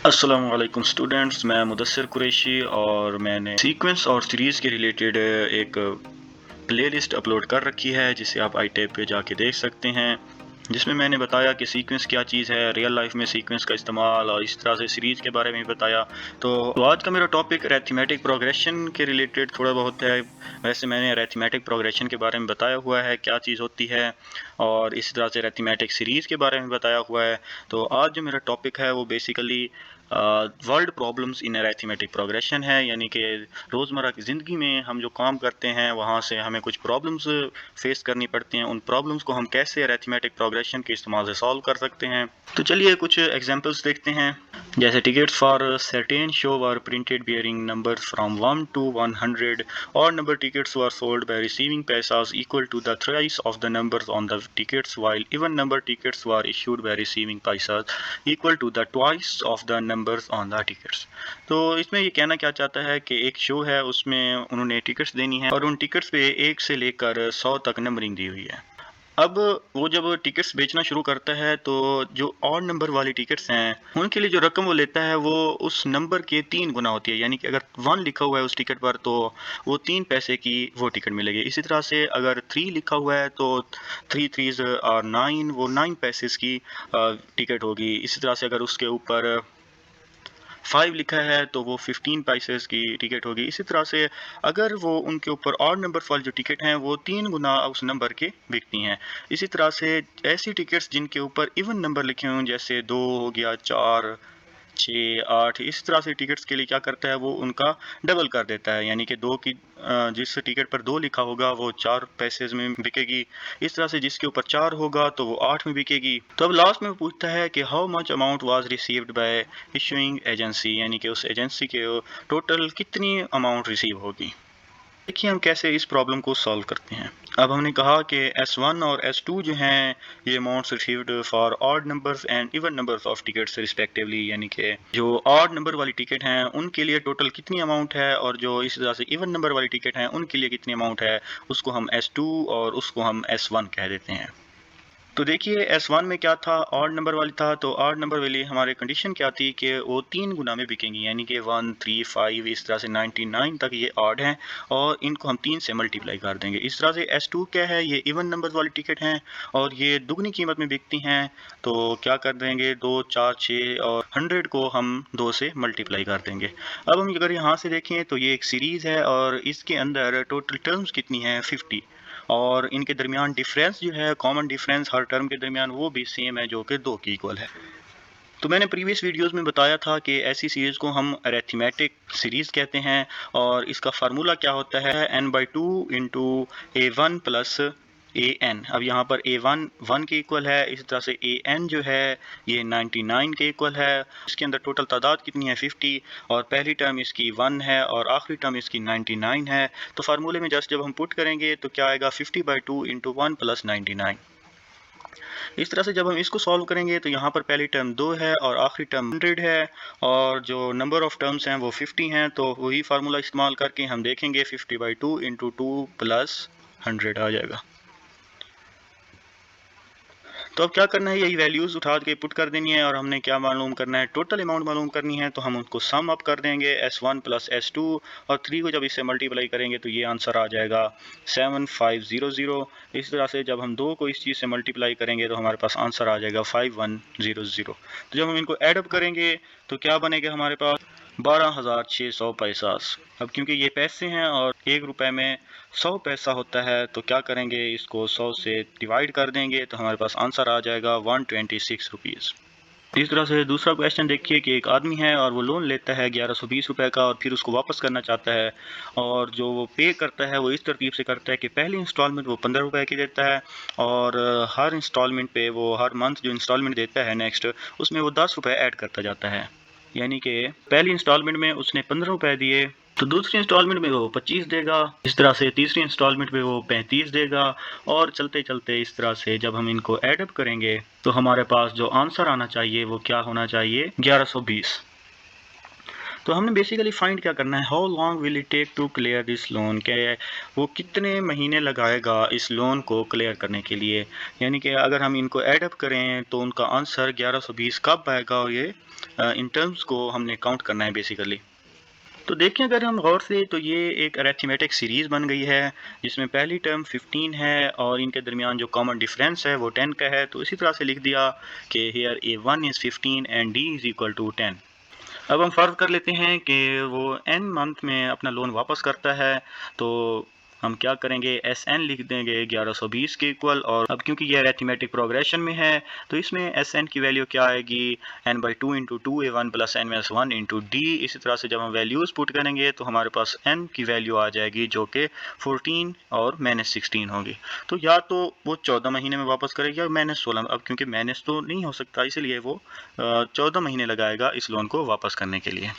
अस्सलामुअलैकुम स्टूडेंट्स, मैं मुदस्सिर कुरैशी और मैंने सीक्वेंस और सीरीज़ के रिलेटेड एक प्लेलिस्ट अपलोड कर रखी है जिसे आप iTab पे जाके देख सकते हैं, जिसमें मैंने बताया कि सीक्वेंस क्या चीज़ है, रियल लाइफ में सीक्वेंस का इस्तेमाल, और इस तरह से सीरीज़ के बारे में भी बताया। तो आज का मेरा टॉपिक अरिथमेटिक प्रोग्रेशन के रिलेटेड थोड़ा बहुत है। वैसे मैंने अरिथमेटिक प्रोग्रेशन के बारे में बताया हुआ है क्या चीज़ होती है, और इसी तरह से अरिथमेटिक सीरीज़ के बारे में बताया हुआ है। तो आज जो मेरा टॉपिक है वो basically world problems in arithmetic progression है, यानी कि रोज़मर्रा की ज़िंदगी में हम जो काम करते हैं वहाँ से हमें कुछ प्रॉब्लम्स फेस करनी पड़ती हैं। उन प्रॉब्लम्स को हम कैसे अरिथमेटिक प्रोग्रेशन के इस्तेमाल से सॉल्व कर सकते हैं। तो चलिए कुछ एग्जांपल्स देखते हैं। जैसे tickets for certain show were printed bearing numbers from 1 to 100 और number tickets were sold by receiving paisas equal to the thrice of the numbers on the tickets, while even number tickets were issued by receiving paisas equal to the twice of the numbers on the tickets. तो इसमें ये कहना क्या चाहता है कि एक show है, उसमें उन्होंने टिकट्स देनी है और उन टिकट्स पे 1 से लेकर 100 तक नंबरिंग दी हुई है। अब वो जब टिकट्स बेचना शुरू करता है तो जो ऑड नंबर वाली टिकट्स हैं उनके लिए जो रकम वो लेता है वो उस नंबर के 3 गुना होती है, यानी कि अगर 1 लिखा हुआ है उस टिकट पर तो वो 3 पैसे की वो टिकट मिलेगी। इसी तरह से अगर 3 लिखा हुआ है तो 3 3s और 9 वो 9 पैसेस की टिकट होगी। इसी तरह से अगर उसके ऊपर 5 लिखा है तो वो 15 पैसेस की टिकट होगी। इसी तरह से अगर वो उनके ऊपर ऑड नंबर वाली जो टिकट हैं वो 3 गुना उस नंबर के बिकती हैं। इसी तरह से ऐसी टिकट्स जिनके ऊपर इवन नंबर लिखे हों, जैसे 2 हो गया, 4, 6, 8, इस तरह से टिकट्स के लिए क्या करता है वो उनका डबल कर देता है, यानी कि 2 की जिस टिकट पर 2 लिखा होगा वो 4 पैसेज में बिकेगी। इस तरह से जिसके ऊपर 4 होगा तो वो 8 में बिकेगी। तो अब लास्ट में वो पूछता है कि how much amount was received by issuing agency, यानी कि उस एजेंसी के टोटल कितनी अमाउंट रिसीव होगी। देखिए हम कैसे इस प्रॉब्लम को सॉल्व करते हैं। अब हमने कहा कि S1 और S2 जो हैं ये amounts received for odd numbers and even numbers of tickets respectively, यानी कि जो ऑड नंबर वाली टिकट हैं उनके लिए टोटल कितनी अमाउंट है और जो इस तरह से इवन नंबर वाली टिकट हैं उनके लिए कितनी अमाउंट है, उसको हम S2 और उसको हम S1 कह देते हैं। तो देखिए S1 में क्या था, ऑड नंबर वाली था, तो ऑड नंबर वाली हमारे कंडीशन क्या थी कि वो 3 गुना में बिकेंगी, यानी कि 1, 3, 5 इस तरह से 99 तक ये ऑड हैं और इनको हम 3 से मल्टीप्लाई कर देंगे। इस तरह से S2 क्या है, ये इवन नंबर वाली टिकट हैं और ये दुगनी कीमत में बिकती हैं। तो क्या कर देंगे, 2, 4, 6 और 100 को हम 2 से मल्टीप्लाई कर देंगे। अब हम अगर यहाँ से देखें तो ये एक सीरीज़ है और इसके अंदर टोटल टर्म्स कितनी हैं, 50, और इनके दरमियान डिफरेंस जो है, कॉमन डिफरेंस हर टर्म के दरमियान, वो भी सेम है जो कि 2 की इक्वल है। तो मैंने प्रीवियस वीडियोस में बताया था कि ऐसी सीरीज़ को हम अरिथमेटिक सीरीज़ कहते हैं और इसका फार्मूला क्या होता है, n/2 into a1 plus an। अब यहाँ पर a1 1 के इक्वल है, इस तरह से an जो है ये 99 के इक्वल है। इसके अंदर टोटल तादाद कितनी है, 50, और पहली टर्म इसकी 1 है और आखिरी टर्म इसकी 99 है। तो फार्मूले में जस्ट जब हम पुट करेंगे तो क्या आएगा, 50/2 इंटू 1 प्लस 99। इस तरह से जब हम इसको सॉल्व करेंगे तो यहाँ पर पहली टर्म 2 है और आखिरी टर्म 100 है और जो नंबर ऑफ टर्म्स हैं वो 50 हैं। तो वही फार्मूला इस्तेमाल करके हम देखेंगे 50/2 इंटू 2 प्लस 100 आ जाएगा। तो अब क्या करना है, यही वैल्यूज़ उठा के पुट कर देनी है और हमने क्या मालूम करना है, टोटल अमाउंट मालूम करनी है। तो हम उनको सम अप कर देंगे, S1 प्लस S2, और 3 को जब इससे मल्टीप्लाई करेंगे तो ये आंसर आ जाएगा 7500। इस तरह से जब हम 2 को इस चीज़ से मल्टीप्लाई करेंगे तो हमारे पास आंसर आ जाएगा 5100। तो जब हम इनको एड अप करेंगे तो क्या बनेगा हमारे पास, 12,600 पैसास। अब क्योंकि ये पैसे हैं और 1 रुपये में 100 पैसा होता है तो क्या करेंगे, इसको 100 से डिवाइड कर देंगे तो हमारे पास आंसर आ जाएगा 126 रुपीज़। इस तरह से दूसरा क्वेश्चन देखिए कि एक आदमी है और वो लोन लेता है 1120 रुपये का और फिर उसको वापस करना चाहता है, और जो वो पे करता है वो इस तरतीब से करता है कि पहली इंस्टॉलमेंट वो 15 रुपये की देता है और हर इंस्टॉलमेंट पे वो हर मंथ जो इंस्टॉलमेंट देता है नेक्स्ट, उसमें वो 10 रुपये ऐड करता जाता है। यानी कि पहली इंस्टॉलमेंट में उसने 15 रुपये दिए तो दूसरी इंस्टॉलमेंट में वो 25 देगा, इस तरह से तीसरी इंस्टॉलमेंट में वो 35 देगा, और चलते चलते इस तरह से जब हम इनको ऐड अप करेंगे तो हमारे पास जो आंसर आना चाहिए वो क्या होना चाहिए, 1120। तो हमने बेसिकली फाइंड क्या करना है, how long will it take to clear this loan, के वो कितने महीने लगाएगा इस लोन को क्लियर करने के लिए। यानी कि अगर हम इनको ऐड अप करें तो उनका आंसर 1120 कब आएगा, और ये इन टर्म्स को हमने काउंट करना है बेसिकली। तो देखें अगर हम गौर से, तो ये एक अरिथमेटिक सीरीज़ बन गई है जिसमें पहली टर्म 15 है और इनके दरमियान जो कॉमन डिफरेंस है वो 10 का है। तो इसी तरह से लिख दिया कि here A1 is 15 and D is equal to 10। अब हम फ़र्ज़ कर लेते हैं कि वो n मंथ में अपना लोन वापस करता है, तो हम क्या करेंगे, SN लिख देंगे 1120 के इक्वल। और अब क्योंकि ये अरिथमेटिक प्रोग्रेशन में है तो इसमें SN की वैल्यू क्या आएगी, n/2 into 2A1 plus n-1 into D। इसी तरह से जब हम वैल्यूज़ पुट करेंगे तो हमारे पास n की वैल्यू आ जाएगी जो कि 14 और -16 होगी। तो या तो वो 14 महीने में वापस करेगा या -16। अब क्योंकि माइनस तो नहीं हो सकता, इसलिए वो 14 महीने लगाएगा इस लोन को वापस करने के लिए।